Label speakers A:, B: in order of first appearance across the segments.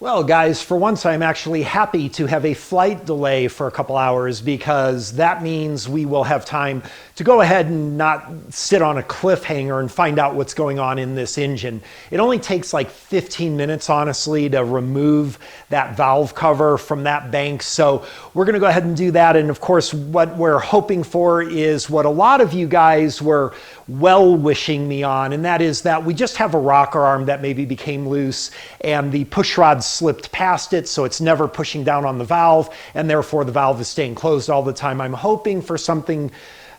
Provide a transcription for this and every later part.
A: Well, guys, for once, I'm actually happy to have a flight delay for a couple hours because that means we will have time to go ahead and not sit on a cliffhanger and find out what's going on in this engine. It only takes like 15 minutes, honestly, to remove that valve cover from that bank. So we're going to go ahead and do that. And of course, what we're hoping for is what a lot of you guys were well wishing me on, and that is that we just have a rocker arm that maybe became loose and the push rod slipped past it, so it's never pushing down on the valve, and therefore the valve is staying closed all the time. I'm hoping for something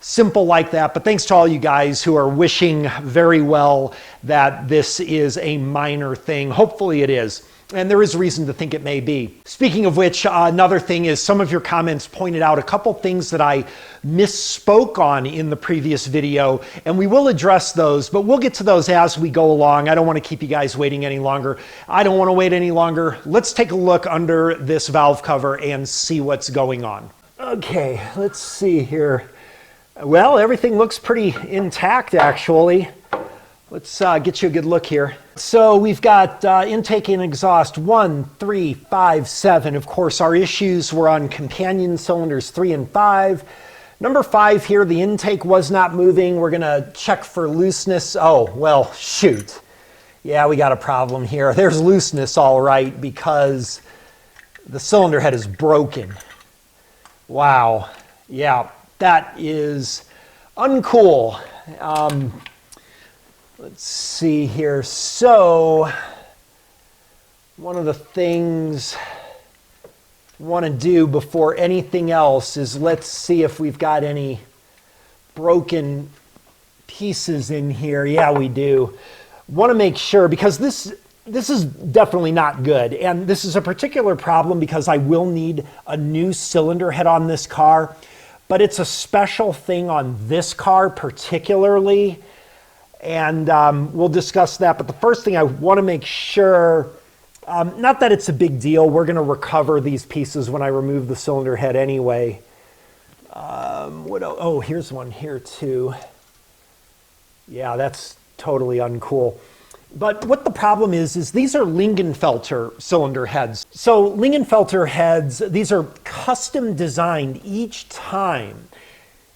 A: simple like that, but thanks to all you guys who are wishing very well that this is a minor thing. Hopefully it is. And there is reason to think it may be. Speaking of which, another thing is some of your comments pointed out a couple things that I misspoke on in the previous video, and we will address those, but we'll get to those as we go along. I don't want to keep you guys waiting any longer. I don't want to wait any longer. Let's take a look under this valve cover and see what's going on. Okay, let's see here. Well, everything looks pretty intact, actually. Let's get you a good look here. So we've got intake and exhaust 1, 3, 5, 7. Of course, our issues were on companion cylinders 3 and 5. Number 5 here, the intake was not moving. We're gonna check for looseness. Oh, well, shoot. Yeah, we got a problem here. There's looseness, all right, because the cylinder head is broken. Wow, yeah, that is uncool. Let's see here. So one of the things I want to do before anything else is let's see if we've got any broken pieces in here. Yeah, we do. Want to make sure, because this is definitely not good. And this is a particular problem because I will need a new cylinder head on this car, but it's a special thing on this car particularly. And we'll discuss that. But the first thing I want to make sure, not that it's a big deal, we're going to recover these pieces when I remove the cylinder head anyway. Oh, here's one here too. Yeah, that's totally uncool. But what the problem is these are Lingenfelter cylinder heads. So Lingenfelter heads, these are custom designed each time.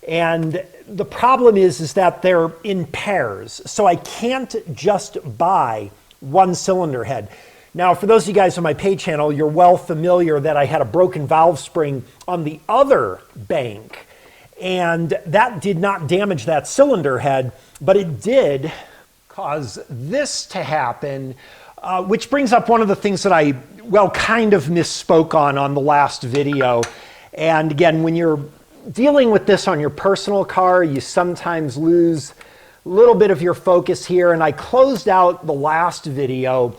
A: And the problem is that they're in pairs. So I can't just buy one cylinder head. Now, for those of you guys on my paid channel, you're well familiar that I had a broken valve spring on the other bank. And that did not damage that cylinder head, but it did cause this to happen, which brings up one of the things that I, well, kind of misspoke on the last video. And again, when you're dealing with this on your personal car, you sometimes lose a little bit of your focus here. And I closed out the last video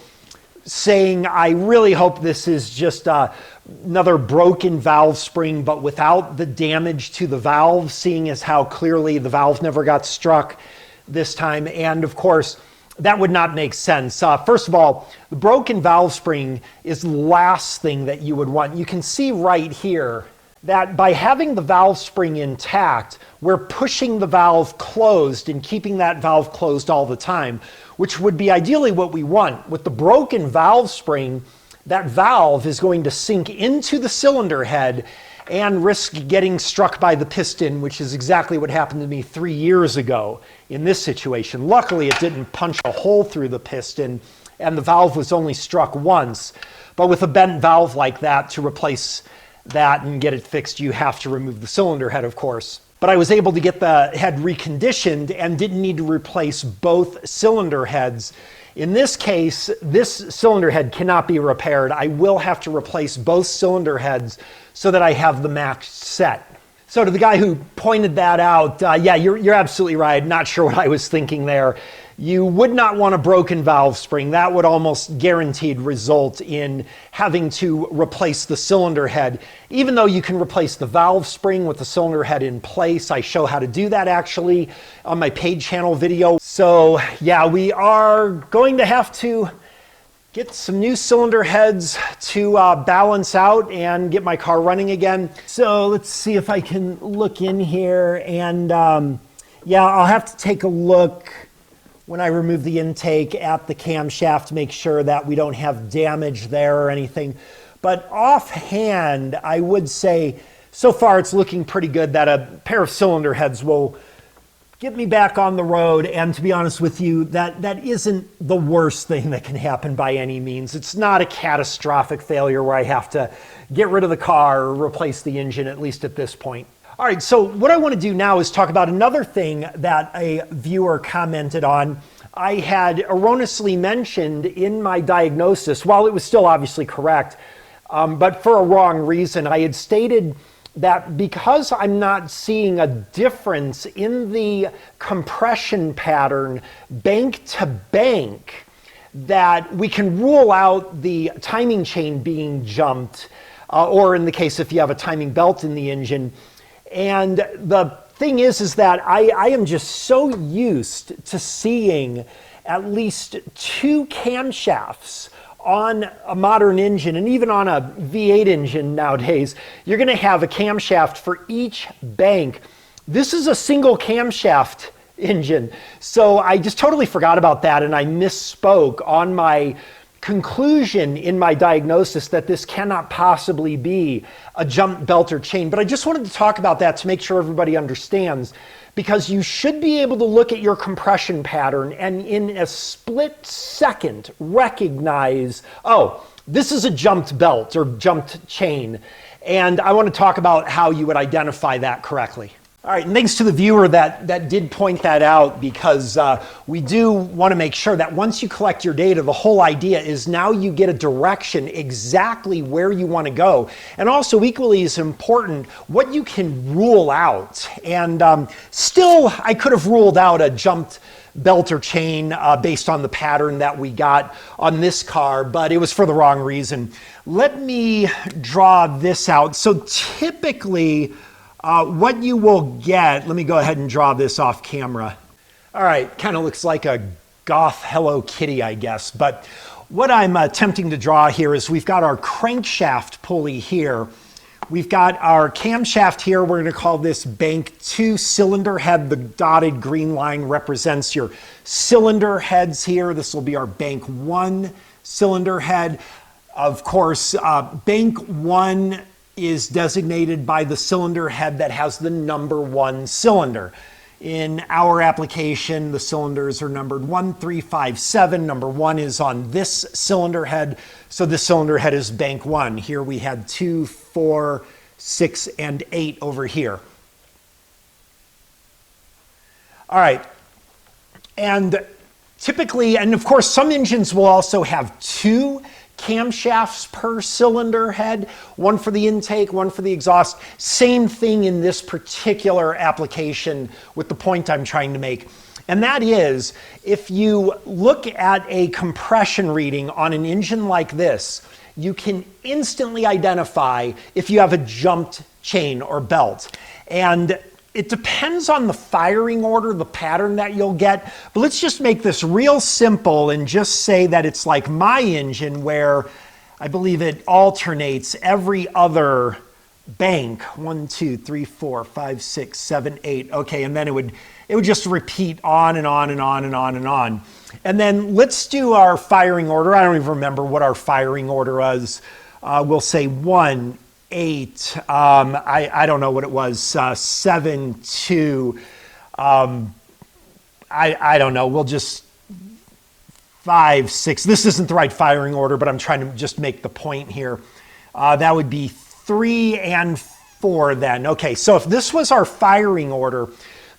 A: saying I really hope this is just another broken valve spring, but without the damage to the valve, seeing as how clearly the valve never got struck this time. And of course, that would not make sense. First of all, the broken valve spring is the last thing that you would want. You can see right here that by having the valve spring intact, we're pushing the valve closed and keeping that valve closed all the time, which would be ideally what we want. With the broken valve spring, that valve is going to sink into the cylinder head and risk getting struck by the piston, which is exactly what happened to me 3 years ago in this situation. Luckily, it didn't punch a hole through the piston, and the valve was only struck once. But with a bent valve like that, to replace that and get it fixed, you have to remove the cylinder head, of course. But I was able to get the head reconditioned and didn't need to replace both cylinder heads. In this case, this cylinder head cannot be repaired. I will have to replace both cylinder heads so that I have the matched set. So to the guy who pointed that out, yeah, you're absolutely right. Not sure what I was thinking there. You would not want a broken valve spring. That would almost guaranteed result in having to replace the cylinder head. Even though you can replace the valve spring with the cylinder head in place, I show how to do that actually on my paid channel video. So yeah, we are going to have to get some new cylinder heads to balance out and get my car running again. So let's see if I can look in here, and yeah, I'll have to take a look when I remove the intake at the camshaft, make sure that we don't have damage there or anything. But offhand, I would say so far it's looking pretty good that a pair of cylinder heads will get me back on the road. And to be honest with you, that isn't the worst thing that can happen by any means. It's not a catastrophic failure where I have to get rid of the car or replace the engine, at least at this point. All right, so what I want to do now is talk about another thing that a viewer commented on. I had erroneously mentioned in my diagnosis, while it was still obviously correct, but for a wrong reason. I had stated that because I'm not seeing a difference in the compression pattern bank to bank, that we can rule out the timing chain being jumped, or in the case if you have a timing belt in the engine. And the thing is that I am just so used to seeing at least 2 camshafts on a modern engine, and even on a V8 engine nowadays, you're going to have a camshaft for each bank. This is a single camshaft engine, so I just totally forgot about that, and I misspoke on my conclusion in my diagnosis that this cannot possibly be a jump belt or chain. But I just wanted to talk about that to make sure everybody understands, because you should be able to look at your compression pattern and in a split second recognize, oh, this is a jumped belt or jumped chain. And I want to talk about how you would identify that correctly. All right, and thanks to the viewer that did point that out, because we do want to make sure that once you collect your data, the whole idea is now you get a direction exactly where you want to go. And also equally as important, what you can rule out. And still, I could have ruled out a jumped belt or chain based on the pattern that we got on this car, but it was for the wrong reason. Let me draw this out. So typically, what you will get, let me go ahead and draw this off camera. All right, kind of looks like a goth Hello Kitty, I guess. But what I'm attempting to draw here is we've got our crankshaft pulley here. We've got our camshaft here. We're going to call this bank 2 cylinder head. The dotted green line represents your cylinder heads here. This will be our bank 1 cylinder head. Of course, bank 1 is designated by the cylinder head that has the number 1 cylinder. In our application, the cylinders are numbered 1, 3, 5, 7. Number 1 is on this cylinder head, so this cylinder head is bank 1. Here we had 2, 4, 6, and 8 over here. All right, and typically, and of course some engines will also have 2 camshafts per cylinder head, 1 for the intake, 1 for the exhaust. Same thing in this particular application with the point I'm trying to make. And that is, if you look at a compression reading on an engine like this, you can instantly identify if you have a jumped chain or belt. And it depends on the firing order, the pattern that you'll get. But let's just make this real simple and just say that it's like my engine, where I believe it alternates every other bank. 1, 2, 3, 4, 5, 6, 7, 8. Okay, and then it would just repeat on and on and on and on and on. And then let's do our firing order. I don't even remember what our firing order was. We'll say 1, 8, I don't know what it was, 7, 2, I don't know, we'll just 5, 6. This isn't the right firing order, but I'm trying to just make the point here. That would be 3 and 4 then. Okay, so if this was our firing order,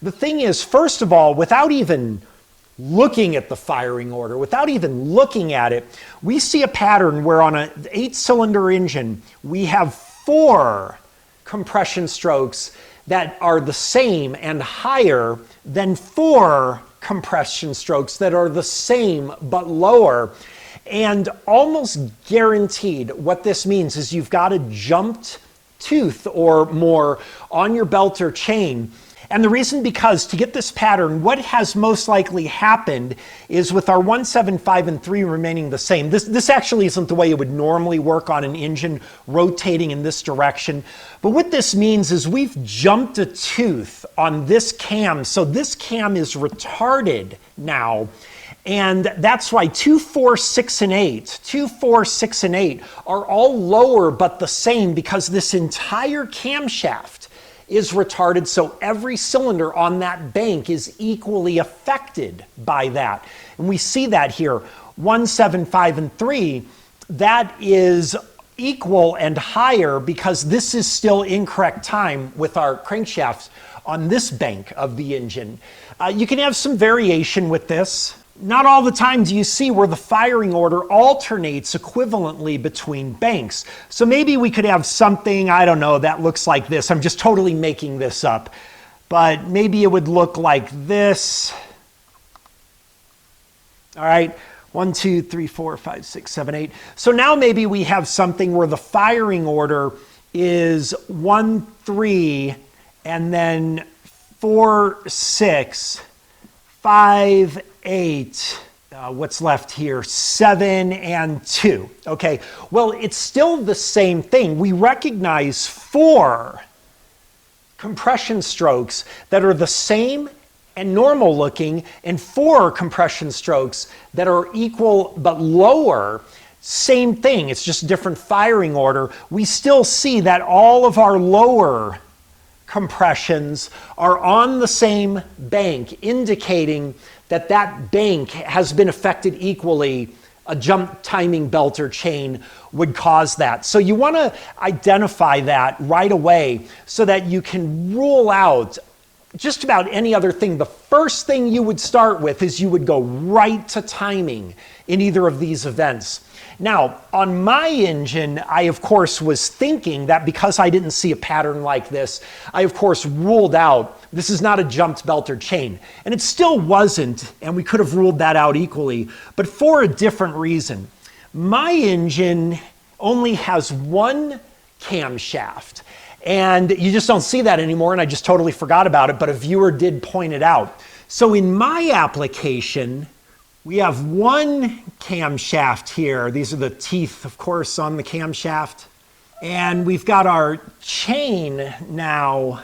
A: the thing is, first of all, without even looking at the firing order, without even looking at it, we see a pattern where on an 8-cylinder engine, we have 4 compression strokes that are the same and higher than 4 compression strokes that are the same but lower. And almost guaranteed, what this means is you've got a jumped tooth or more on your belt or chain. And the reason, because to get this pattern, what has most likely happened is with our 1, 7, 5, and 3 remaining the same. This actually isn't the way it would normally work on an engine rotating in this direction. But what this means is we've jumped a tooth on this cam. So this cam is retarded now. And that's why 2, 4, 6, and 8, 2, 4, 6, and 8 are all lower but the same, because this entire camshaft is retarded, so every cylinder on that bank is equally affected by that. And we see that here, 1, 7, 5, and 3, that is equal and higher because this is still incorrect time with our crankshafts on this bank of the engine. You can have some variation with this. Not all the time do you see where the firing order alternates equivalently between banks. So maybe we could have something, I don't know, that looks like this. I'm just totally making this up. But maybe it would look like this. All right, 1, 2, 3, 4, 5, 6, 7, 8. So now maybe we have something where the firing order is 1, 3, and then 4, 6, 5, 8, what's left here? 7 and 2. Okay, well, it's still the same thing. We recognize 4 compression strokes that are the same and normal looking, and 4 compression strokes that are equal but lower. Same thing, it's just different firing order. We still see that all of our lower compressions are on the same bank, indicating that that bank has been affected equally. A jump timing belt or chain would cause that. So you want to identify that right away so that you can rule out just about any other thing. The first thing you would start with is you would go right to timing in either of these events. Now, on my engine, I of course was thinking that because I didn't see a pattern like this, I of course ruled out this is not a jumped belt or chain. And it still wasn't, and we could have ruled that out equally, but for a different reason. My engine only has 1 camshaft, and you just don't see that anymore, and I just totally forgot about it, but a viewer did point it out. So in my application, we have 1 camshaft here. These are the teeth, of course, on the camshaft. And we've got our chain now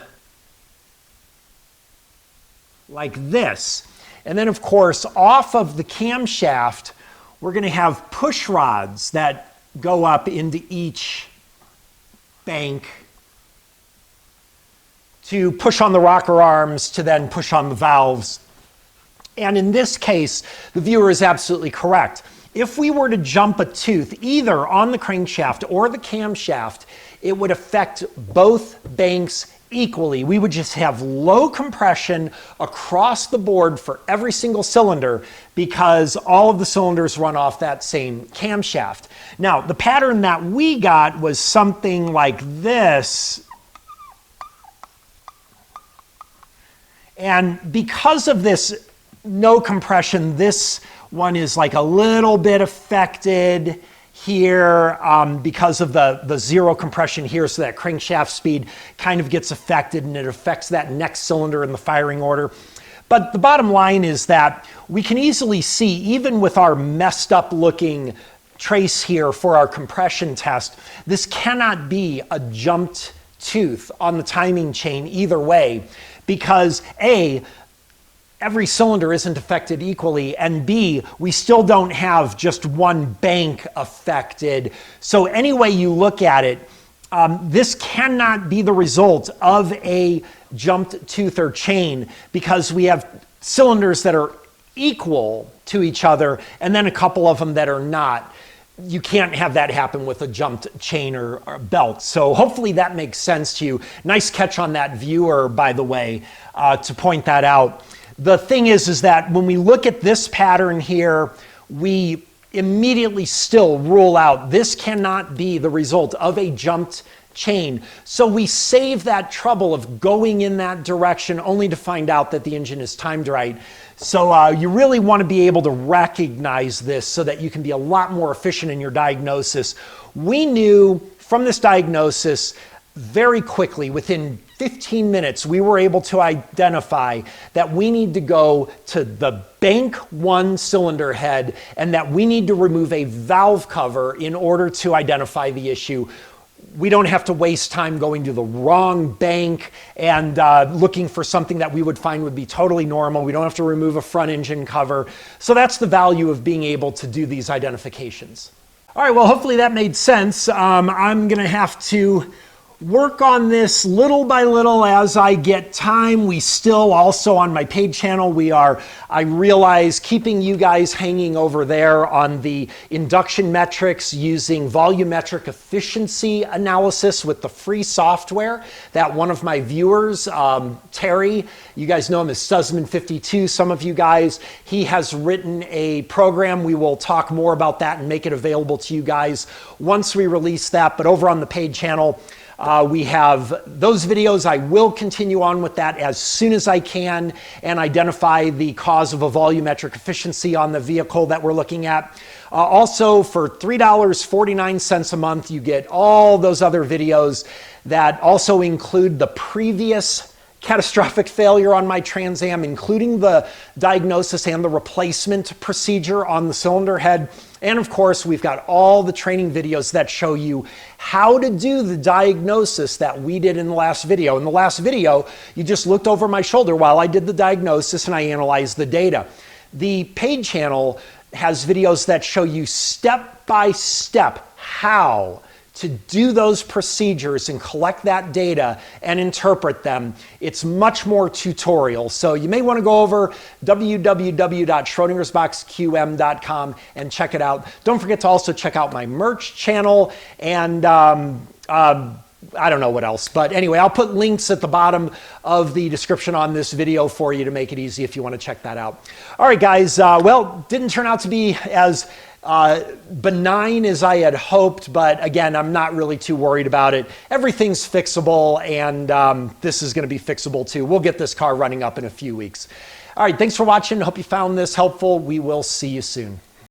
A: like this. And then, of course, off of the camshaft, we're going to have push rods that go up into each bank to push on the rocker arms, to then push on the valves. And in this case, the viewer is absolutely correct. If we were to jump a tooth either on the crankshaft or the camshaft, it would affect both banks equally. We would just have low compression across the board for every single cylinder because all of the cylinders run off that same camshaft. Now, the pattern that we got was something like this. And because of this no compression, this one is like a little bit affected here because of the zero compression here, so that crankshaft speed kind of gets affected and it affects that next cylinder in the firing order. But the bottom line is that we can easily see, even with our messed up looking trace here for our compression test, this cannot be a jumped tooth on the timing chain either way, because A, every cylinder isn't affected equally, and B, we still don't have just 1 bank affected. So any way you look at it, this cannot be the result of a jumped tooth or chain, because we have cylinders that are equal to each other and then a couple of them that are not. You can't have that happen with a jumped chain or belt. So hopefully that makes sense to you. Nice catch on that, viewer, by the way, to point that out. The thing is that when we look at this pattern here, we immediately still rule out this cannot be the result of a jumped chain. So we save that trouble of going in that direction only to find out that the engine is timed right. So you really want to be able to recognize this so that you can be a lot more efficient in your diagnosis. We knew from this diagnosis very quickly, within 15 minutes, we were able to identify that we need to go to the bank 1 cylinder head and that we need to remove a valve cover in order to identify the issue. We don't have to waste time going to the wrong bank and looking for something that we would find would be totally normal. We don't have to remove a front engine cover. So that's the value of being able to do these identifications. All right, well, hopefully that made sense. I'm gonna have to work on this little by little as I get time. We still also on my paid channel, I realize, keeping you guys hanging over there on the induction metrics using volumetric efficiency analysis with the free software that one of my viewers, Terry, you guys know him as Pt2, some of you guys, he has written a program. We will talk more about that and make it available to you guys once we release that. But over on the paid channel, we have those videos. I will continue on with that as soon as I can and identify the cause of a volumetric efficiency on the vehicle that we're looking at. Also, for $3.49 a month, you get all those other videos that also include the previous catastrophic failure on my Trans Am, including the diagnosis and the replacement procedure on the cylinder head. And of course, we've got all the training videos that show you how to do the diagnosis that we did in the last video. In the last video, you just looked over my shoulder while I did the diagnosis and I analyzed the data. The paid channel has videos that show you step by step how to do those procedures and collect that data and interpret them. It's much more tutorial. So you may want to go over www.schrodingersboxqm.com and check it out. Don't forget to also check out my merch channel and I don't know what else, but anyway, I'll put links at the bottom of the description on this video for you to make it easy if you want to check that out. All right, guys, well, didn't turn out to be as benign as I had hoped, but again, I'm not really too worried about it. Everything's fixable, and this is going to be fixable too. We'll get this car running up in a few weeks. All right, thanks for watching. Hope you found this helpful. We will see you soon.